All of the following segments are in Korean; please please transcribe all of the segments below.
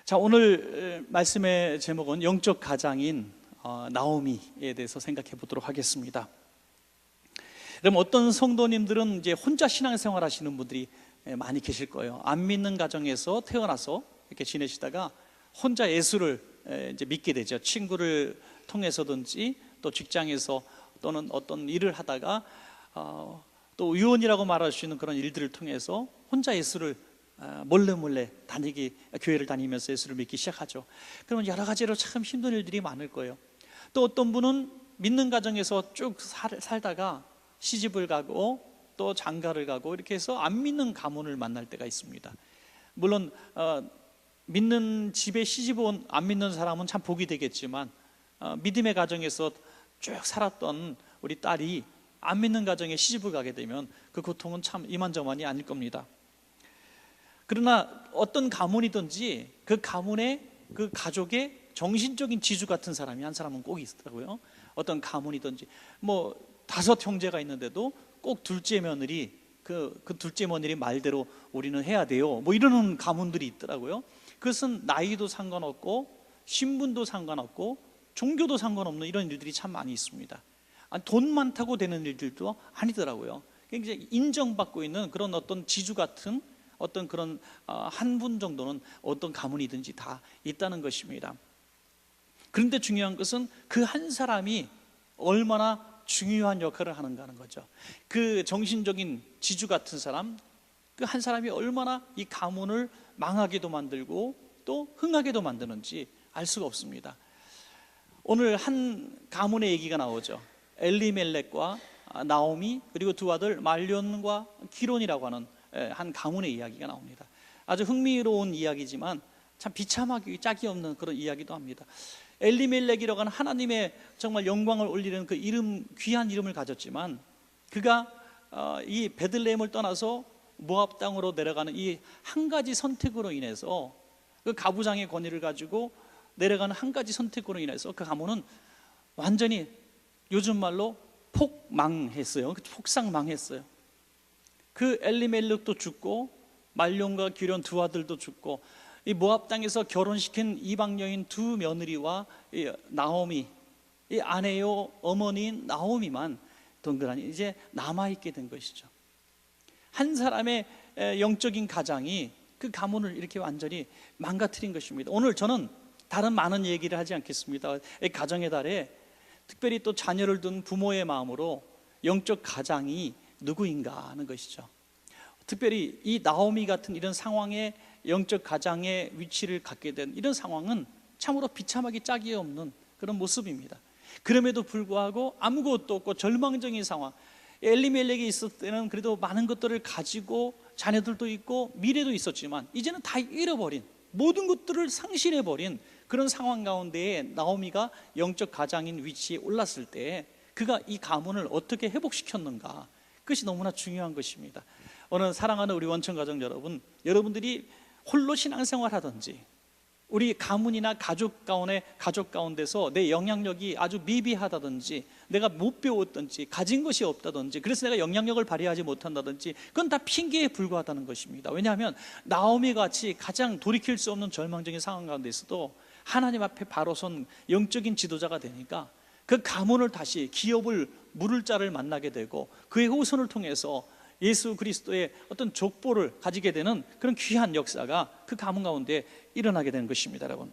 자, 오늘 말씀의 제목은 영적 가장인 나오미에 대해서 생각해 보도록 하겠습니다. 그럼 어떤 성도님들은 이제 혼자 신앙생활 하시는 분들이 많이 계실 거예요. 안 믿는 가정에서 태어나서 이렇게 지내시다가 혼자 예수를 이제 믿게 되죠. 친구를 통해서든지 또 직장에서 또는 어떤 일을 하다가 또 의원이라고 말할 수 있는 그런 일들을 통해서 혼자 예수를 몰래 교회를 다니면서 예수를 믿기 시작하죠. 그러면 여러 가지로 참 힘든 일들이 많을 거예요. 또 어떤 분은 믿는 가정에서 쭉 살다가 시집을 가고 또 장가를 가고 이렇게 해서 안 믿는 가문을 만날 때가 있습니다. 물론 믿는 집에 시집 온 안 믿는 사람은 참 복이 되겠지만 믿음의 가정에서 쭉 살았던 우리 딸이 안 믿는 가정에 시집을 가게 되면 그 고통은 참 이만저만이 아닐 겁니다. 그러나 어떤 가문이든지 그 가문의 그 가족의 정신적인 지주 같은 사람이 한 사람은 꼭 있더라고요. 어떤 가문이든지 뭐 5 형제가 있는데도 꼭 둘째 며느리 그 둘째 며느리 말대로 우리는 해야 돼요, 뭐 이러는 가문들이 있더라고요. 그것은 나이도 상관없고 신분도 상관없고 종교도 상관없는 이런 일들이 참 많이 있습니다. 돈 많다고 되는 일들도 아니더라고요. 굉장히 인정받고 있는 그런 어떤 지주 같은 어떤 그런 한 분 정도는 어떤 가문이든지 다 있다는 것입니다. 그런데 중요한 것은 그 한 사람이 얼마나 중요한 역할을 하는가 하는 거죠. 그 정신적인 지주 같은 사람, 그 한 사람이 얼마나 이 가문을 망하게도 만들고 또 흥하게도 만드는지 알 수가 없습니다. 오늘 한 가문의 얘기가 나오죠. 엘리멜렉과 나오미, 그리고 두 아들 말론과 기론이라고 하는 한 가문의 이야기가 나옵니다. 아주 흥미로운 이야기지만 참 비참하기 짝이 없는 그런 이야기도 합니다. 엘리멜렉이라고 하는 하나님의 정말 영광을 올리는 그 이름, 귀한 이름을 가졌지만 그가 이 베들레헴을 떠나서 모압 땅으로 내려가는 이 한 가지 선택으로 인해서, 그 가부장의 권위를 가지고 내려가는 한 가지 선택으로 인해서 그 가문은 완전히 요즘 말로 폭망했어요. 폭삭망했어요. 그 엘리멜렉도 죽고 말론과 기론 두 아들도 죽고 이 모압 땅에서 결혼시킨 이방 여인 두 며느리와 이 나오미, 이 아내요 어머니인 나오미만 동그라니 이제 남아있게 된 것이죠. 한 사람의 영적인 가장이 그 가문을 이렇게 완전히 망가뜨린 것입니다. 오늘 저는 다른 많은 얘기를 하지 않겠습니다. 가정의 달에 특별히 또 자녀를 둔 부모의 마음으로 영적 가장이 누구인가 하는 것이죠. 특별히 이 나오미 같은 이런 상황에 영적 가장의 위치를 갖게 된 이런 상황은 참으로 비참하기 짝이 없는 그런 모습입니다. 그럼에도 불구하고 아무것도 없고 절망적인 상황, 엘리멜렉이 있을 때는 그래도 많은 것들을 가지고 자녀들도 있고 미래도 있었지만 이제는 다 잃어버린, 모든 것들을 상실해버린 그런 상황 가운데에 나오미가 영적 가장인 위치에 올랐을 때 그가 이 가문을 어떻게 회복시켰는가, 그것이 너무나 중요한 것입니다. 오늘 사랑하는 우리 원천가정 여러분, 여러분들이 홀로 신앙생활 하든지 우리 가문이나 가족 가운데서 내 영향력이 아주 미비하다든지 내가 못 배웠든지 가진 것이 없다든지 그래서 내가 영향력을 발휘하지 못한다든지 그건 다 핑계에 불과하다는 것입니다. 왜냐하면 나오미 같이 가장 돌이킬 수 없는 절망적인 상황 가운데 있어도 하나님 앞에 바로 선 영적인 지도자가 되니까 그 가문을 다시 기업을 물을 자를 만나게 되고 그의 후손을 통해서 예수 그리스도의 어떤 족보를 가지게 되는 그런 귀한 역사가 그 가문 가운데 일어나게 되는 것입니다. 여러분,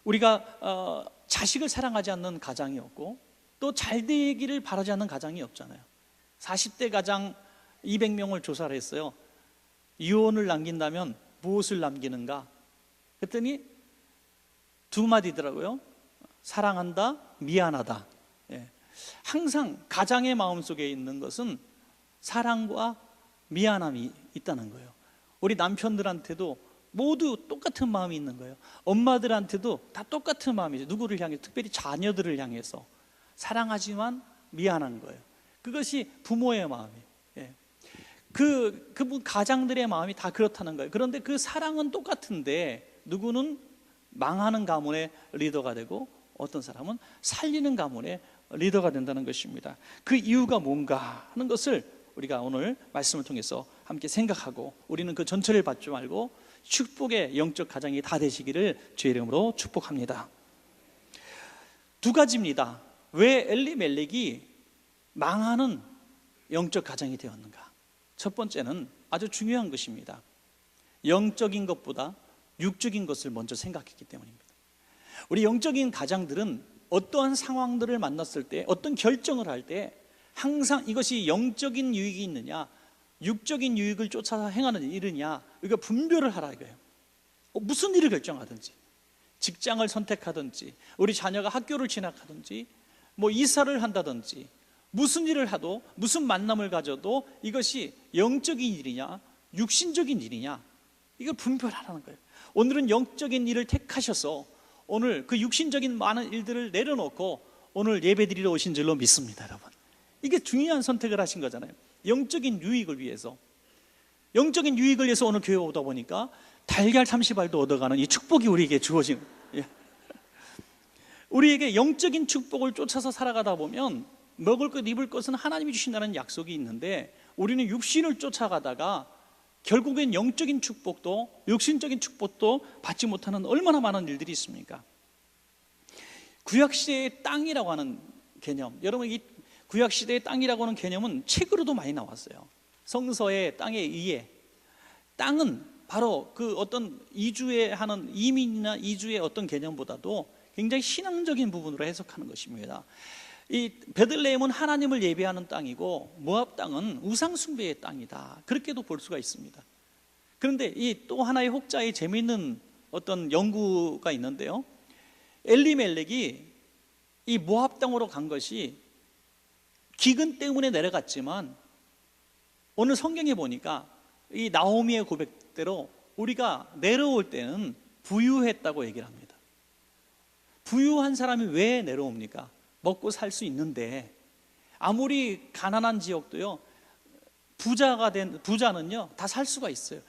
우리가 자식을 사랑하지 않는 가장이 없고 또 잘 되기를 바라지 않는 가장이 없잖아요. 40대 가장 200명을 조사를 했어요. 유언을 남긴다면 무엇을 남기는가 그랬더니 두 마디더라고요. 사랑한다, 미안하다. 항상 가장의 마음속에 있는 것은 사랑과 미안함이 있다는 거예요. 우리 남편들한테도 모두 똑같은 마음이 있는 거예요. 엄마들한테도 다 똑같은 마음이죠. 누구를 향해, 특별히 자녀들을 향해서 사랑하지만 미안한 거예요. 그것이 부모의 마음이에요. 그분 가장들의 마음이 다 그렇다는 거예요. 그런데 그 사랑은 똑같은데 누구는 망하는 가문의 리더가 되고 어떤 사람은 살리는 가문의 리더가 된다는 것입니다. 그 이유가 뭔가 하는 것을 우리가 오늘 말씀을 통해서 함께 생각하고 우리는 그 전체를 받지 말고 축복의 영적 가정이 다 되시기를 주의 이름으로 축복합니다. 두 가지입니다. 왜 엘리멜렉이 망하는 영적 가정이 되었는가? 첫 번째는 아주 중요한 것입니다. 영적인 것보다 육적인 것을 먼저 생각했기 때문입니다. 우리 영적인 가장들은 어떠한 상황들을 만났을 때, 어떤 결정을 할 때 항상 이것이 영적인 유익이 있느냐, 육적인 유익을 쫓아서 행하는 일이냐, 이거 분별을 하라 이거예요. 무슨 일을 결정하든지, 직장을 선택하든지, 우리 자녀가 학교를 진학하든지, 뭐 이사를 한다든지, 무슨 일을 하도, 무슨 만남을 가져도 이것이 영적인 일이냐, 육신적인 일이냐, 이걸 분별하라는 거예요. 오늘은 영적인 일을 택하셔서 오늘 그 육신적인 많은 일들을 내려놓고 오늘 예배드리러 오신 줄로 믿습니다, 여러분. 이게 중요한 선택을 하신 거잖아요. 영적인 유익을 위해서. 영적인 유익을 위해서 오늘 교회 오다 보니까 달걀 30알도 얻어가는 이 축복이 우리에게 주어진, 우리에게 영적인 축복을 쫓아서 살아가다 보면 먹을 것 입을 것은 하나님이 주신다는 약속이 있는데, 우리는 육신을 쫓아가다가 결국엔 영적인 축복도 육신적인 축복도 받지 못하는 얼마나 많은 일들이 있습니까? 구약시대의 땅이라고 하는 개념, 여러분 이 구약시대의 땅이라고 하는 개념은 책으로도 많이 나왔어요. 성서의 땅에 의해. 땅은 바로 그 어떤 이주에 하는 이민이나 이주의 어떤 개념보다도 굉장히 신앙적인 부분으로 해석하는 것입니다. 이 베들레헴은 하나님을 예배하는 땅이고 모압 땅은 우상 숭배의 땅이다, 그렇게도 볼 수가 있습니다. 그런데 이 또 하나의 혹자의 재미있는 어떤 연구가 있는데요, 엘리멜렉이 이 모압 땅으로 간 것이 기근 때문에 내려갔지만 오늘 성경에 보니까 이 나오미의 고백대로 우리가 내려올 때는 부유했다고 얘기를 합니다. 부유한 사람이 왜 내려옵니까? 먹고 살 수 있는데. 아무리 가난한 지역도요, 부자는요 다 살 수가 있어요.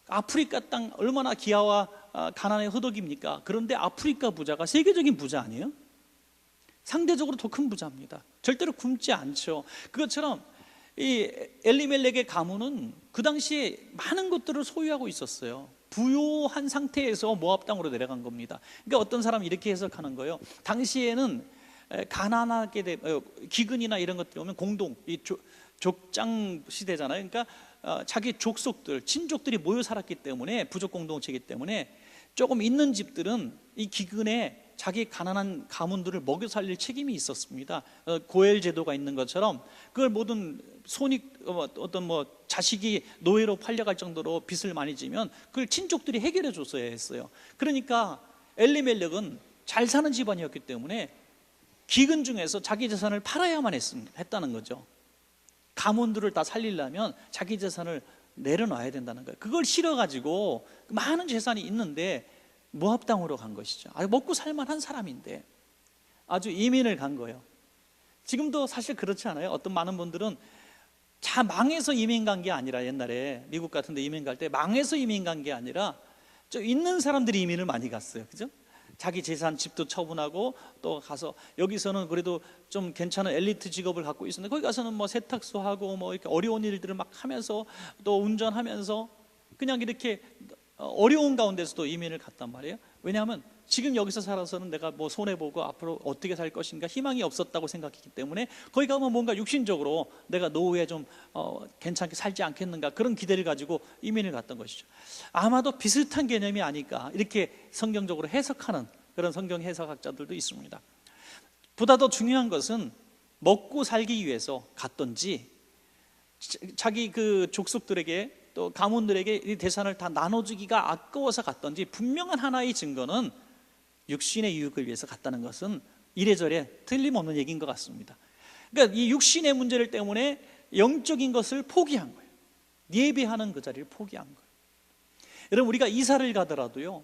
아프리카 땅 얼마나 기아와 가난의 허덕입니까? 그런데 아프리카 부자가 세계적인 부자 아니에요? 상대적으로 더 큰 부자입니다. 절대로 굶지 않죠. 그것처럼 이 엘리멜렉의 가문은 그 당시에 많은 것들을 소유하고 있었어요. 부유한 상태에서 모압 땅으로 내려간 겁니다. 그러니까 어떤 사람이 이렇게 해석하는 거예요. 당시에는 가난하게 기근이나 이런 것들이 오면 공동, 이 족장 시대잖아요. 그러니까 자기 족속들, 친족들이 모여 살았기 때문에, 부족 공동체이기 때문에 조금 있는 집들은 이 기근에 자기 가난한 가문들을 먹여 살릴 책임이 있었습니다. 고엘 제도가 있는 것처럼 그걸 모든 어떤 자식이 노예로 팔려갈 정도로 빚을 많이 지면 그걸 친족들이 해결해 줬어야 했어요. 그러니까 엘리멜렉은 잘 사는 집안이었기 때문에 기근 중에서 자기 재산을 팔아야만 했다는 거죠. 가문들을 다 살리려면 자기 재산을 내려놔야 된다는 거예요. 그걸 실어가지고 많은 재산이 있는데 모압 땅으로 간 것이죠. 먹고 살만한 사람인데 아주 이민을 간 거예요. 지금도 사실 그렇지 않아요? 어떤 많은 분들은 망해서 이민 간 게 아니라, 옛날에 미국 같은 데 이민 갈 때 망해서 이민 간 게 아니라 좀 있는 사람들이 이민을 많이 갔어요. 그죠? 자기 재산, 집도 처분하고 또 가서, 여기서는 그래도 좀 괜찮은 엘리트 직업을 갖고 있었는데 거기 가서는 뭐 세탁소 하고 뭐 이렇게 어려운 일들을 막 하면서 또 운전하면서 그냥 이렇게 어려운 가운데서도 이민을 갔단 말이에요. 왜냐하면 지금 여기서 살아서는 내가 뭐 손해보고 앞으로 어떻게 살 것인가 희망이 없었다고 생각했기 때문에 거기 가면 뭔가 육신적으로 내가 노후에 좀 괜찮게 살지 않겠는가, 그런 기대를 가지고 이민을 갔던 것이죠. 아마도 비슷한 개념이 아닐까, 이렇게 성경적으로 해석하는 그런 성경 해석학자들도 있습니다. 보다 더 중요한 것은 먹고 살기 위해서 갔던지, 자기 그 족속들에게 또 가문들에게 이 재산을 다 나눠주기가 아까워서 갔던지, 분명한 하나의 증거는 육신의 유익을 위해서 갔다는 것은 이래저래 틀림없는 얘기인 것 같습니다. 그러니까 이 육신의 문제를 때문에 영적인 것을 포기한 거예요. 예배하는 그 자리를 포기한 거예요. 여러분, 우리가 이사를 가더라도요,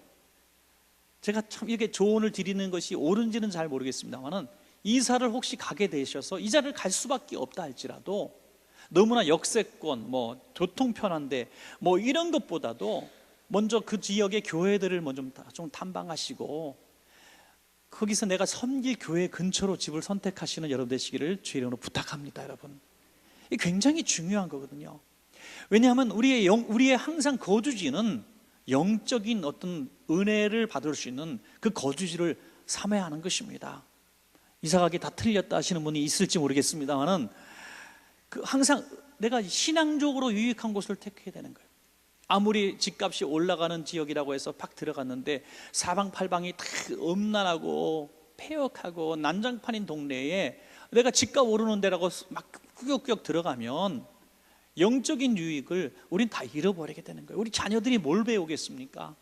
제가 참 이렇게 조언을 드리는 것이 옳은지는 잘 모르겠습니다만은, 이사를 혹시 가게 되셔서 이 자리를 갈 수밖에 없다 할지라도 너무나 역세권, 뭐 교통 편한데 뭐 이런 것보다도 먼저 그 지역의 교회들을 먼저 좀 탐방하시고, 거기서 내가 섬길 교회 근처로 집을 선택하시는 여러분 되시기를 주의 이름으로 부탁합니다. 여러분, 이게 굉장히 중요한 거거든요. 왜냐하면 우리의 항상 거주지는 영적인 어떤 은혜를 받을 수 있는 그 거주지를 삼아야 하는 것입니다. 이사가기 다 틀렸다 하시는 분이 있을지 모르겠습니다만은 항상 내가 신앙적으로 유익한 곳을 택해야 되는 거예요. 아무리 집값이 올라가는 지역이라고 해서 팍 들어갔는데 사방팔방이 다 음란하고 폐역하고 난장판인 동네에 내가 집값 오르는 데라고 막 꾸역꾸역 들어가면 영적인 유익을 우린 다 잃어버리게 되는 거예요. 우리 자녀들이 뭘 배우겠습니까?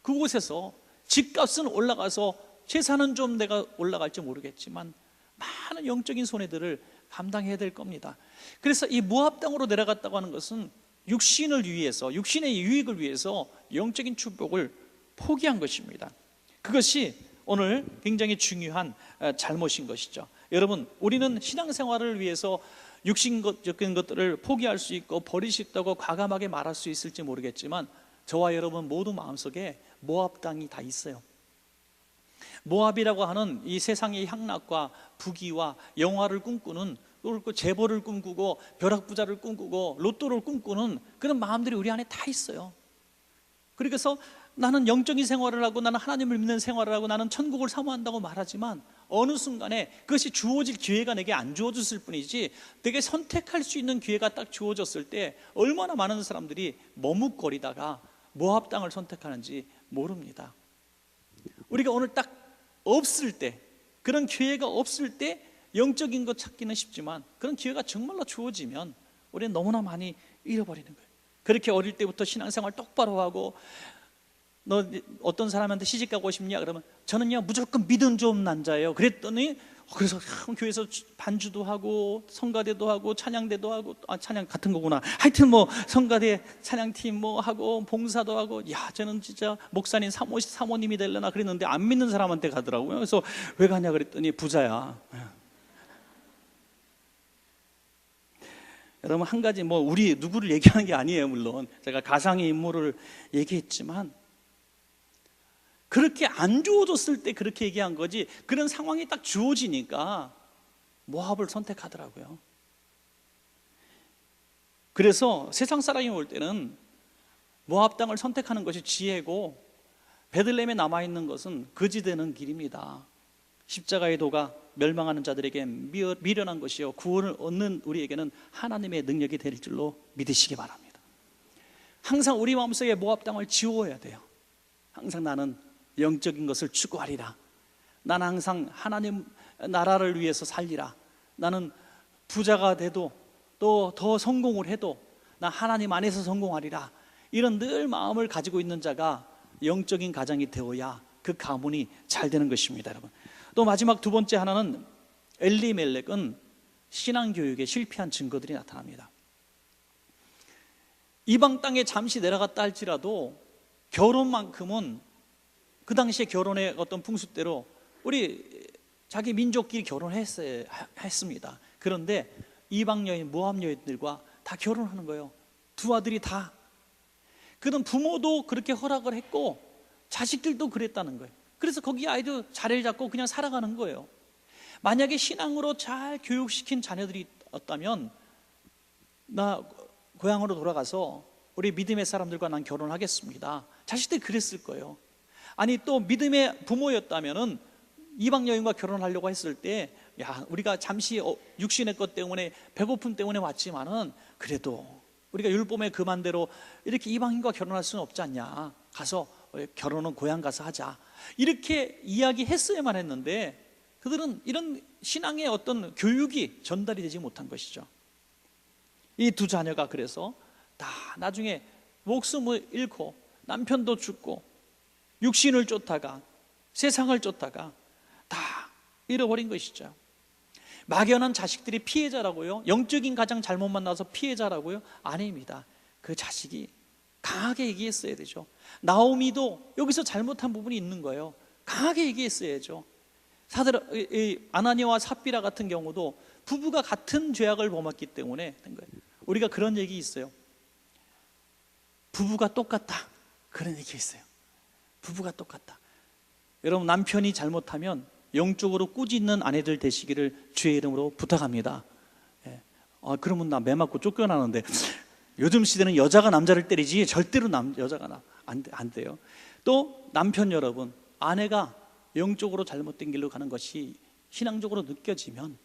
그곳에서 집값은 올라가서 재산은 좀 내가 올라갈지 모르겠지만 많은 영적인 손해들을 감당해야 될 겁니다. 그래서 이 모압 땅으로 내려갔다고 하는 것은 육신을 위해서, 육신의 유익을 위해서 영적인 축복을 포기한 것입니다. 그것이 오늘 굉장히 중요한 잘못인 것이죠. 여러분, 우리는 신앙생활을 위해서 육신적인 것들을 포기할 수 있고 버릴 수 있다고 과감하게 말할 수 있을지 모르겠지만 저와 여러분 모두 마음속에 모압 땅이 다 있어요. 모압이라고 하는 이 세상의 향락과 부귀와 영화를 꿈꾸는, 또 재벌을 꿈꾸고 벼락부자를 꿈꾸고 로또를 꿈꾸는 그런 마음들이 우리 안에 다 있어요. 그래서 나는 영적인 생활을 하고 나는 하나님을 믿는 생활을 하고 나는 천국을 사모한다고 말하지만 어느 순간에 그것이 주어질 기회가 내게 안 주어졌을 뿐이지 내게 선택할 수 있는 기회가 딱 주어졌을 때 얼마나 많은 사람들이 머뭇거리다가 모압 땅을 선택하는지 모릅니다. 우리가 오늘 딱 없을 때, 그런 기회가 없을 때 영적인 것 찾기는 쉽지만 그런 기회가 정말로 주어지면 우리는 너무나 많이 잃어버리는 거예요. 그렇게 어릴 때부터 신앙생활 똑바로 하고 너 어떤 사람한테 시집가고 싶냐? 그러면 저는요 무조건 믿음 좋은 남자예요. 그랬더니 그래서 교회에서 반주도 하고 성가대도 하고 찬양대도 하고, 찬양 같은 거구나. 하여튼 뭐 성가대 찬양팀 뭐 하고 봉사도 하고, 야 저는 진짜 목사님 사모님이 되려나 그랬는데 안 믿는 사람한테 가더라고요. 그래서 왜 가냐 그랬더니 부자야. 여러분, 한 가지 뭐 우리 누구를 얘기하는 게 아니에요. 물론 제가 가상의 인물을 얘기했지만 그렇게 안 주어졌을 때 그렇게 얘기한 거지, 그런 상황이 딱 주어지니까 모압을 선택하더라고요. 그래서 세상 사람이 볼 때는 모압 땅을 선택하는 것이 지혜고 베들레헴에 남아있는 것은 거지되는 길입니다. 십자가의 도가 멸망하는 자들에게 미련한 것이요 구원을 얻는 우리에게는 하나님의 능력이 될 줄로 믿으시기 바랍니다. 항상 우리 마음속에 모압 땅을 지워야 돼요. 항상 나는 영적인 것을 추구하리라. 나는 항상 하나님 나라를 위해서 살리라. 나는 부자가 돼도 또 더 성공을 해도 나 하나님 안에서 성공하리라. 이런 늘 마음을 가지고 있는 자가 영적인 가정이 되어야 그 가문이 잘 되는 것입니다. 여러분, 또 마지막 두 번째 하나는 엘리멜렉은 신앙교육에 실패한 증거들이 나타납니다. 이방 땅에 잠시 내려갔다 할지라도 결혼만큼은 그 당시에 결혼의 어떤 풍습대로 우리 자기 민족끼리 결혼했습니다. 그런데 이방 여인, 모압 여인들과 다 결혼하는 거예요. 두 아들이 다. 그런 부모도 그렇게 허락을 했고 자식들도 그랬다는 거예요. 그래서 거기 아이도 자리를 잡고 그냥 살아가는 거예요. 만약에 신앙으로 잘 교육시킨 자녀들이 있다면 나 고향으로 돌아가서 우리 믿음의 사람들과 난 결혼하겠습니다. 자식들이 그랬을 거예요. 아니 또 믿음의 부모였다면은 이방 여인과 결혼하려고 했을 때, 야 우리가 잠시 육신의 것 때문에 배고픔 때문에 왔지만은 그래도 우리가 율법의 그만대로 이렇게 이방인과 결혼할 수는 없지 않냐, 가서 결혼은 고향 가서 하자, 이렇게 이야기했어야만 했는데 그들은 이런 신앙의 어떤 교육이 전달이 되지 못한 것이죠. 이 두 자녀가 그래서 다 나중에 목숨을 잃고 남편도 죽고 육신을 쫓다가 세상을 쫓다가 다 잃어버린 것이죠. 막연한 자식들이 피해자라고요? 영적인 가장 잘못 만나서 피해자라고요? 아닙니다. 그 자식이 강하게 얘기했어야 되죠. 나오미도 여기서 잘못한 부분이 있는 거예요. 강하게 얘기했어야죠. 아나니아와 삽비라 같은 경우도 부부가 같은 죄악을 범했기 때문에 된 거예요. 우리가 그런 얘기 있어요. 부부가 똑같다, 그런 얘기 있어요. 부부가 똑같다. 여러분, 남편이 잘못하면 영적으로 꾸짖는 아내들 되시기를 주의 이름으로 부탁합니다. 그러면 나 매 맞고 쫓겨나는데, 요즘 시대는 여자가 남자를 때리지 절대로 여자가 안 돼요. 또 남편 여러분, 아내가 영적으로 잘못된 길로 가는 것이 신앙적으로 느껴지면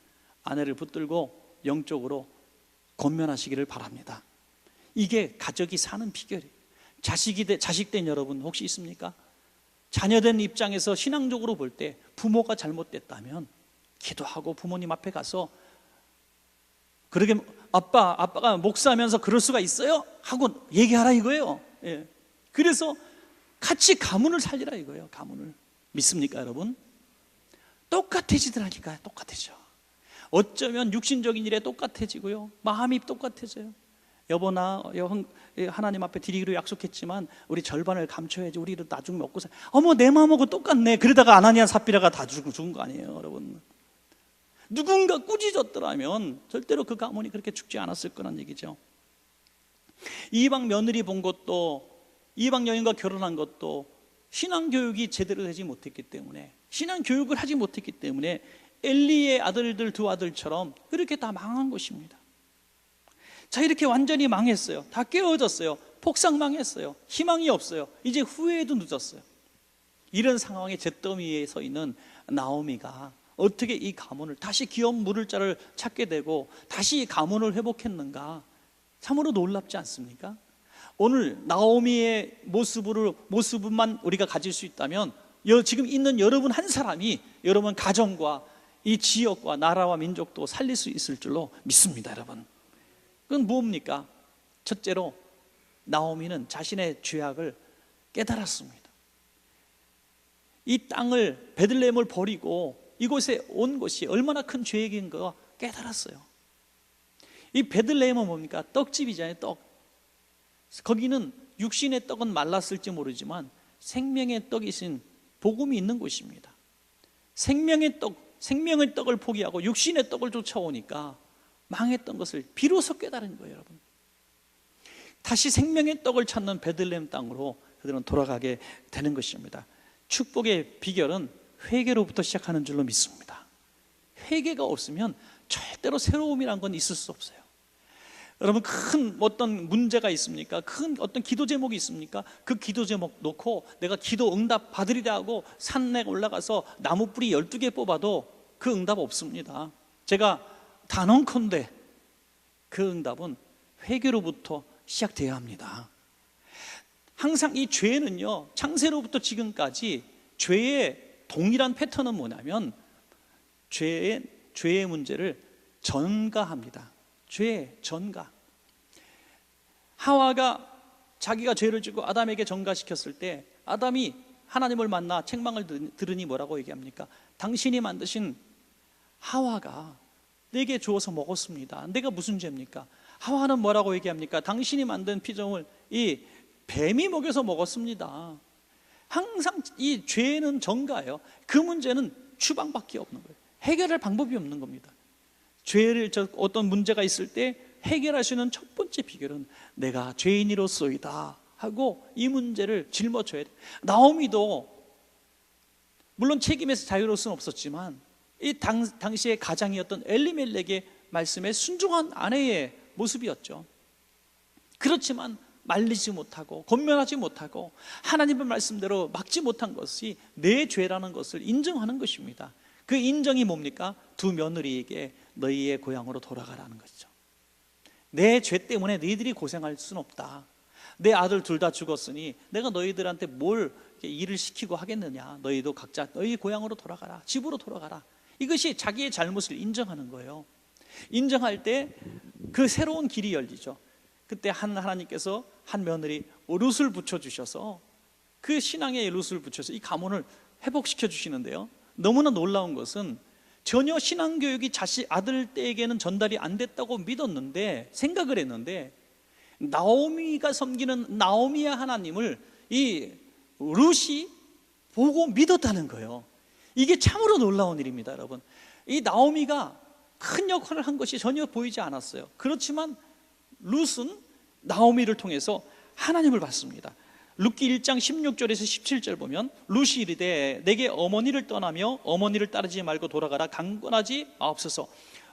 아내를 붙들고 영적으로 권면하시기를 바랍니다. 이게 가족이 사는 비결이에요. 자식된 여러분 혹시 있습니까? 자녀된 입장에서 신앙적으로 볼 때 부모가 잘못됐다면 기도하고 부모님 앞에 가서, 그러게 아빠가 목사하면서 그럴 수가 있어요? 하고 얘기하라 이거예요. 예. 그래서 같이 가문을 살리라 이거예요. 가문을. 믿습니까 여러분? 똑같아지더라니까요. 똑같아져. 어쩌면 육신적인 일에 똑같아지고요, 마음이 똑같아져요. 여보나 하나님 앞에 드리기로 약속했지만 우리 절반을 감춰야지, 우리도 나중에 먹고 살. 어머, 내 마음하고 똑같네. 그러다가 아나니아 삽비라가 다 죽은 거 아니에요 여러분. 누군가 꾸짖었더라면 절대로 그 가문이 그렇게 죽지 않았을 거란 얘기죠. 이방 며느리 본 것도, 이방 여인과 결혼한 것도 신앙교육이 제대로 되지 못했기 때문에, 신앙교육을 하지 못했기 때문에 엘리의 아들들 두 아들처럼 그렇게 다 망한 것입니다. 자, 이렇게 완전히 망했어요. 다 깨어졌어요. 폭삭망했어요. 희망이 없어요. 이제 후회해도 늦었어요. 이런 상황에 잿더미에 서 있는 나오미가 어떻게 이 가문을 다시 기업 물을 자를 찾게 되고 다시 이 가문을 회복했는가, 참으로 놀랍지 않습니까? 오늘 나오미의 모습만 우리가 가질 수 있다면 지금 있는 여러분 한 사람이 여러분 가정과 이 지역과 나라와 민족도 살릴 수 있을 줄로 믿습니다. 여러분, 그건 무엇입니까? 첫째로 나오미는 자신의 죄악을 깨달았습니다. 이 땅을, 베들레헴을 버리고 이곳에 온 것이 얼마나 큰 죄악인가 깨달았어요. 이 베들레헴은 뭡니까? 떡집이잖아요. 떡. 거기는 육신의 떡은 말랐을지 모르지만 생명의 떡이신 복음이 있는 곳입니다. 생명의 떡을 포기하고 육신의 떡을 쫓아오니까 망했던 것을 비로소 깨달은 거예요. 여러분, 다시 생명의 떡을 찾는 베들레헴 땅으로 그들은 돌아가게 되는 것입니다. 축복의 비결은 회개로부터 시작하는 줄로 믿습니다. 회개가 없으면 절대로 새로움이란 건 있을 수 없어요. 여러분, 큰 어떤 문제가 있습니까? 큰 어떤 기도 제목이 있습니까? 그 기도 제목 놓고 내가 기도 응답 받으리라 하고 산에 올라가서 나무 뿌리 12개 뽑아도 그 응답 없습니다. 제가 단언컨대 그 응답은 회개로부터 시작돼야 합니다. 항상 이 죄는요, 창세로부터 지금까지 죄의 동일한 패턴은 뭐냐면 죄의 문제를 전가합니다. 죄의 전가. 하와가 자기가 죄를 짓고 아담에게 전가시켰을 때 아담이 하나님을 만나 책망을 들으니 뭐라고 얘기합니까? 당신이 만드신 하와가 내게 주어서 먹었습니다. 내가 무슨 죄입니까? 하와는 뭐라고 얘기합니까? 당신이 만든 피조물 이 뱀이 먹여서 먹었습니다. 항상 이 죄는 전가예요. 그 문제는 추방밖에 없는 거예요. 해결할 방법이 없는 겁니다. 죄를, 어떤 문제가 있을 때 해결할 수 있는 첫 번째 비결은 내가 죄인이로소이다 하고 이 문제를 짊어져야 돼요. 나오미도 물론 책임에서 자유로울 수는 없었지만 이 당시의 가장이었던 엘리멜렉의 말씀에 순종한 아내의 모습이었죠. 그렇지만 말리지 못하고 권면하지 못하고 하나님의 말씀대로 막지 못한 것이 내 죄라는 것을 인정하는 것입니다. 그 인정이 뭡니까? 두 며느리에게 너희의 고향으로 돌아가라는 것이죠. 내 죄 때문에 너희들이 고생할 수는 없다. 내 아들 둘 다 죽었으니 내가 너희들한테 뭘 일을 시키고 하겠느냐. 너희도 각자 너희 고향으로 돌아가라. 집으로 돌아가라. 이것이 자기의 잘못을 인정하는 거예요. 인정할 때 그 새로운 길이 열리죠. 그때 하나님께서 한 며느리 룻을 붙여주셔서 그 신앙의 룻을 붙여서 이 가문을 회복시켜 주시는데요, 너무나 놀라운 것은 전혀 신앙교육이 아들 때에게는 전달이 안 됐다고 믿었는데, 생각을 했는데, 나오미가 섬기는 나오미의 하나님을 이 룻이 보고 믿었다는 거예요. 이게 참으로 놀라운 일입니다. 여러분, 이 나오미가 큰 역할을 한 것이 전혀 보이지 않았어요. 그렇지만 룻은 나오미를 통해서 하나님을 봤습니다. 룻기 1장 16절에서 17절 보면 룻이 이르되 내게 어머니를 떠나며 어머니를 따르지 말고 돌아가라. 강권하지 마옵소서.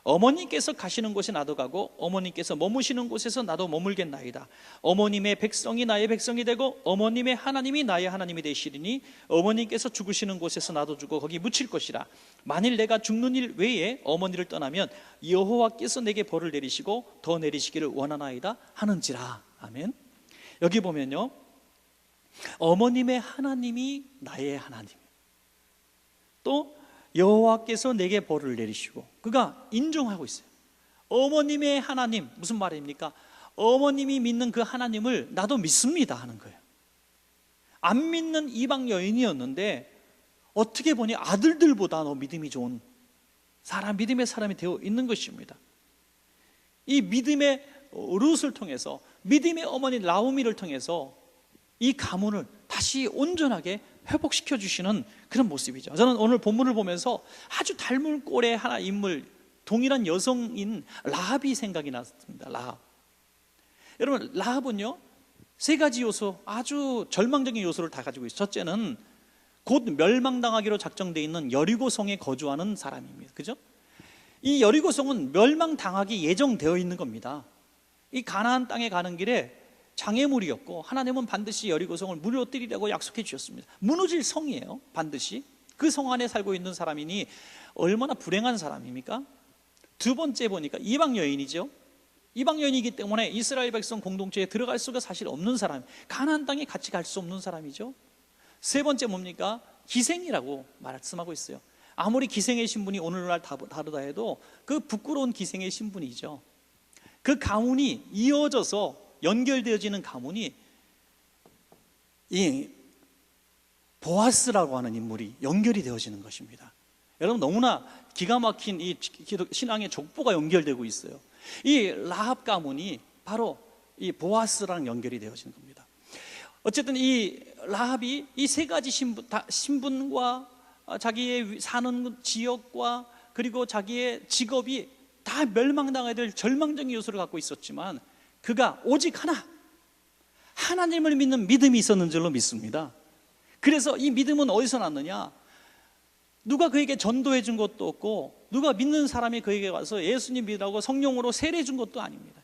어머니께서 가시는 곳에 나도 가고 어머니께서 머무시는 곳에서 나도 머물겠나이다. 어머님의 백성이 나의 백성이 되고 어머님의 하나님이 나의 하나님이 되시리니 어머니께서 죽으시는 곳에서 나도 죽어 거기 묻힐 것이라. 만일 내가 죽는 일 외에 어머니를 떠나면 여호와께서 내게 벌을 내리시고 더 내리시기를 원하나이다 하는지라. 아멘. 여기 보면요, 어머님의 하나님이 나의 하나님, 또 여호와께서 내게 벌을 내리시고, 그가 인정하고 있어요. 어머님의 하나님, 무슨 말입니까? 어머님이 믿는 그 하나님을 나도 믿습니다 하는 거예요. 안 믿는 이방 여인이었는데 어떻게 보니 아들들보다 더 믿음이 좋은 사람, 믿음의 사람이 되어 있는 것입니다. 이 믿음의 룻을 통해서, 믿음의 어머니 나오미를 통해서 이 가문을 다시 온전하게 회복시켜 주시는 그런 모습이죠. 저는 오늘 본문을 보면서 아주 닮은 꼴의 하나 인물, 동일한 여성인 라합이 생각이 났습니다. 라합. 여러분, 라합은요, 세 가지 요소, 아주 절망적인 요소를 다 가지고 있어요. 첫째는 곧 멸망당하기로 작정되어 있는 여리고성에 거주하는 사람입니다. 그죠? 이 여리고성은 멸망당하기 예정되어 있는 겁니다. 이 가나안 땅에 가는 길에 장애물이었고 하나님은 반드시 여리고성을 무너뜨리라고 약속해 주셨습니다. 무너질 성이에요. 반드시 그 성 안에 살고 있는 사람이니 얼마나 불행한 사람입니까? 두 번째 보니까 이방 여인이죠. 이방 여인이기 때문에 이스라엘 백성 공동체에 들어갈 수가 사실 없는 사람, 가나안 땅에 같이 갈 수 없는 사람이죠. 세 번째 뭡니까? 기생이라고 말씀하고 있어요. 아무리 기생의 신분이 오늘날 다르다 해도 그 부끄러운 기생의 신분이죠. 그 가문이 이어져서 연결되어지는 가문이 이 보아스라고 하는 인물이 연결이 되어지는 것입니다. 여러분, 너무나 기가 막힌 이 신앙의 족보가 연결되고 있어요. 이 라합 가문이 바로 이 보아스랑 연결이 되어지는 겁니다. 어쨌든 이 라합이 이 세 가지 신분과 자기의 사는 지역과 그리고 자기의 직업이 다 멸망당해야 될 절망적인 요소를 갖고 있었지만 그가 오직 하나님을 믿는 믿음이 있었는 줄로 믿습니다. 그래서 이 믿음은 어디서 났느냐? 누가 그에게 전도해 준 것도 없고 누가 믿는 사람이 그에게 와서 예수님 믿으라고 성령으로 세례해 준 것도 아닙니다.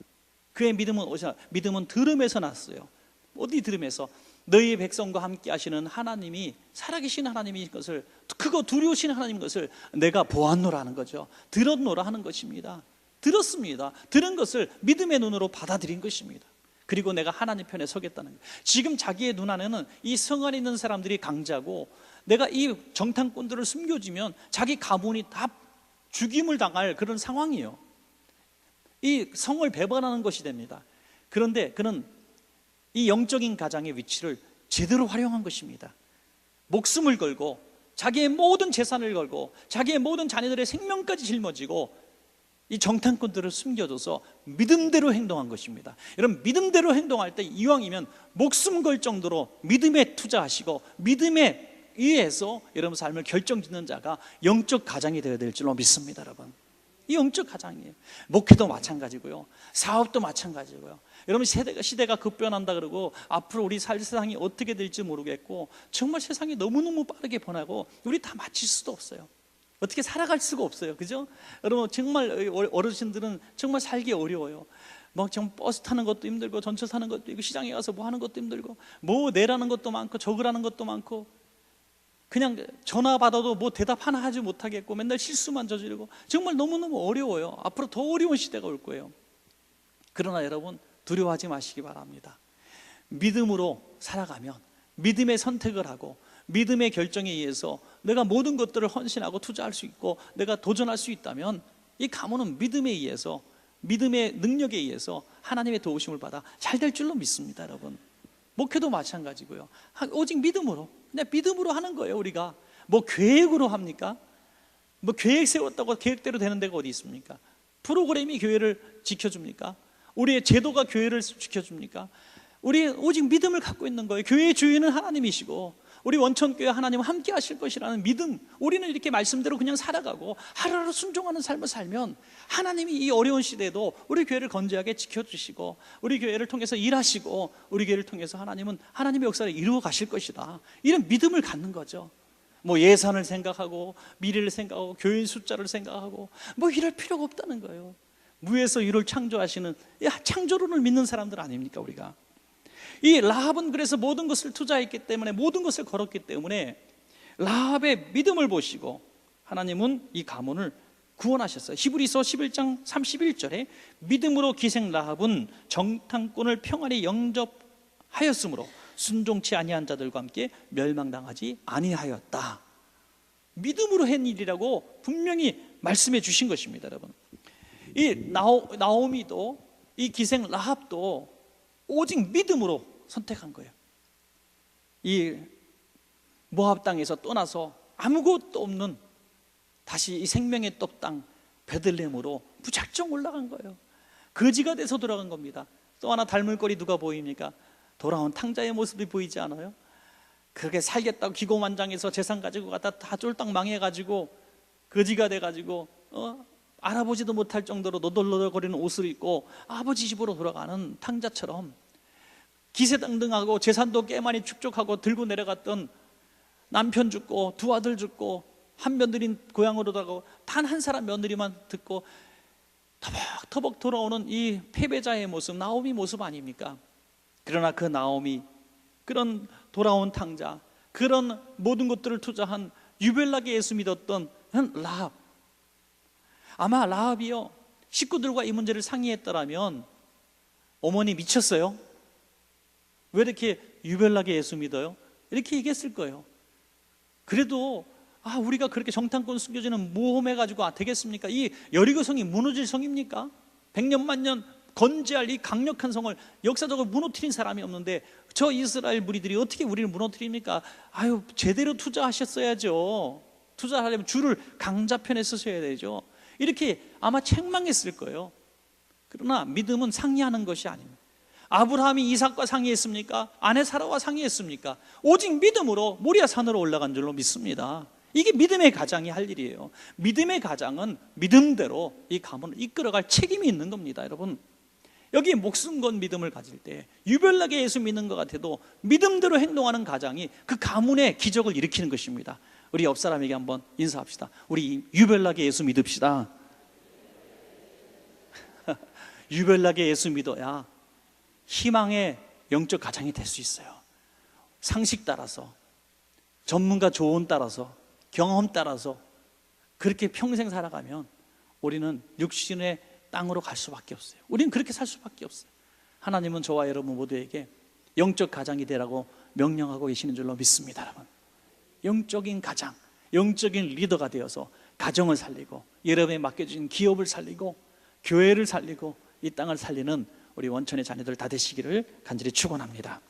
그의 믿음은 어디서? 믿음은 들음에서 났어요. 어디 들음에서? 너희 백성과 함께 하시는 하나님이 살아계신 하나님인 것을, 그거 두려우신 하나님인 것을 내가 보았노라는 거죠. 들었노라 하는 것입니다. 들었습니다. 들은 것을 믿음의 눈으로 받아들인 것입니다. 그리고 내가 하나님 편에 서겠다는 거예요. 지금 자기의 눈 안에는 이 성 안에 있는 사람들이 강자고 내가 이 정탐꾼들을 숨겨주면 자기 가문이 다 죽임을 당할 그런 상황이에요. 이 성을 배반하는 것이 됩니다. 그런데 그는 이 영적인 가장의 위치를 제대로 활용한 것입니다. 목숨을 걸고 자기의 모든 재산을 걸고 자기의 모든 자녀들의 생명까지 짊어지고 이 정탐꾼들을 숨겨줘서 믿음대로 행동한 것입니다. 여러분, 믿음대로 행동할 때 이왕이면 목숨 걸 정도로 믿음에 투자하시고 믿음에 의해서 여러분 삶을 결정짓는 자가 영적 가장이 되어야 될 줄로 믿습니다. 여러분, 이 영적 가장이에요. 목회도 마찬가지고요, 사업도 마찬가지고요. 여러분, 시대가 급변한다 그러고 앞으로 우리 살 세상이 어떻게 될지 모르겠고 정말 세상이 너무너무 빠르게 변하고 우리 다 맞출 수도 없어요. 어떻게 살아갈 수가 없어요. 그죠? 여러분, 정말 어르신들은 정말 살기 어려워요. 막 정말 버스 타는 것도 힘들고 전철 타는 것도 힘들고 시장에 가서 뭐 하는 것도 힘들고 뭐 내라는 것도 많고 적으라는 것도 많고 그냥 전화 받아도 뭐 대답 하나 하지 못하겠고 맨날 실수만 저지르고 정말 너무너무 어려워요. 앞으로 더 어려운 시대가 올 거예요. 그러나 여러분, 두려워하지 마시기 바랍니다. 믿음으로 살아가면, 믿음의 선택을 하고 믿음의 결정에 의해서 내가 모든 것들을 헌신하고 투자할 수 있고 내가 도전할 수 있다면 이 가문은 믿음에 의해서, 믿음의 능력에 의해서 하나님의 도우심을 받아 잘 될 줄로 믿습니다. 여러분, 목회도 마찬가지고요. 오직 믿음으로, 그냥 믿음으로 하는 거예요. 우리가 뭐 계획으로 합니까? 뭐 계획 세웠다고 계획대로 되는 데가 어디 있습니까? 프로그램이 교회를 지켜줍니까? 우리의 제도가 교회를 지켜줍니까? 우리 오직 믿음을 갖고 있는 거예요. 교회의 주인은 하나님이시고 우리 원천교회 하나님은 함께 하실 것이라는 믿음, 우리는 이렇게 말씀대로 그냥 살아가고 하루하루 순종하는 삶을 살면 하나님이 이 어려운 시대에도 우리 교회를 건재하게 지켜주시고 우리 교회를 통해서 일하시고 우리 교회를 통해서 하나님은 하나님의 역사를 이루어 가실 것이다, 이런 믿음을 갖는 거죠. 뭐 예산을 생각하고 미래를 생각하고 교인 숫자를 생각하고 뭐 이럴 필요가 없다는 거예요. 무에서 유를 창조하시는 창조론을 믿는 사람들 아닙니까 우리가? 이 라합은 그래서 모든 것을 투자했기 때문에, 모든 것을 걸었기 때문에 라합의 믿음을 보시고 하나님은 이 가문을 구원하셨어요. 히브리서 11장 31절에 믿음으로 기생 라합은 정탐꾼을 평안히 영접하였으므로 순종치 아니한 자들과 함께 멸망당하지 아니하였다. 믿음으로 한 일이라고 분명히 말씀해 주신 것입니다. 여러분, 이 나오미도 이 기생 라합도 오직 믿음으로 선택한 거예요. 이 모압 땅에서 떠나서 아무것도 없는 다시 이 생명의 떡 땅 베들레헴으로 무작정 올라간 거예요. 거지가 돼서 돌아간 겁니다. 또 하나 닮을 거리 누가 보입니까? 돌아온 탕자의 모습이 보이지 않아요? 그렇게 살겠다고 기고만장해서 재산 가지고 갖다 다 쫄딱 망해가지고 거지가 돼가지고 알아보지도 못할 정도로 너덜너덜거리는 옷을 입고 아버지 집으로 돌아가는 탕자처럼 기세등등하고 재산도 꽤 많이 축적하고 들고 내려갔던 남편 죽고 두 아들 죽고 한 며느리 고향으로 가고 단 한 사람 며느리만 듣고 터벅터벅 돌아오는 이 패배자의 모습, 나오미 모습 아닙니까? 그러나 그 나오미, 그런 돌아온 탕자, 그런 모든 것들을 투자한 유별나게 예수 믿었던 라합, 아마 라합이요 식구들과 이 문제를 상의했더라면 어머니 미쳤어요? 왜 이렇게 유별나게 예수 믿어요? 이렇게 얘기했을 거예요. 그래도 우리가 그렇게 정탐꾼 숨겨지는 모험해가지고 되겠습니까? 이 여리고성이 무너질 성입니까? 100년 만년 건재할 이 강력한 성을 역사적으로 무너뜨린 사람이 없는데 저 이스라엘 무리들이 어떻게 우리를 무너뜨립니까? 제대로 투자하셨어야죠. 투자하려면 줄을 강자편에 쓰셔야 되죠. 이렇게 아마 책망했을 거예요. 그러나 믿음은 상의하는 것이 아닙니다. 아브라함이 이삭과 상의했습니까? 아내 사라와 상의했습니까? 오직 믿음으로 모리아 산으로 올라간 줄로 믿습니다. 이게 믿음의 가장이 할 일이에요. 믿음의 가장은 믿음대로 이 가문을 이끌어갈 책임이 있는 겁니다. 여러분, 여기 목숨 건 믿음을 가질 때 유별나게 예수 믿는 것 같아도 믿음대로 행동하는 가장이 그 가문의 기적을 일으키는 것입니다. 우리 옆 사람에게 한번 인사합시다. 우리 유별나게 예수 믿읍시다. 유별나게 예수 믿어야 희망의 영적 가장이 될 수 있어요. 상식 따라서, 전문가 조언 따라서, 경험 따라서 그렇게 평생 살아가면 우리는 육신의 땅으로 갈 수밖에 없어요. 우리는 그렇게 살 수밖에 없어요. 하나님은 저와 여러분 모두에게 영적 가장이 되라고 명령하고 계시는 줄로 믿습니다. 여러분, 영적인 가장, 영적인 리더가 되어서 가정을 살리고 여러분에 맡겨진 기업을 살리고 교회를 살리고 이 땅을 살리는 우리 원천의 자녀들 다 되시기를 간절히 축원합니다.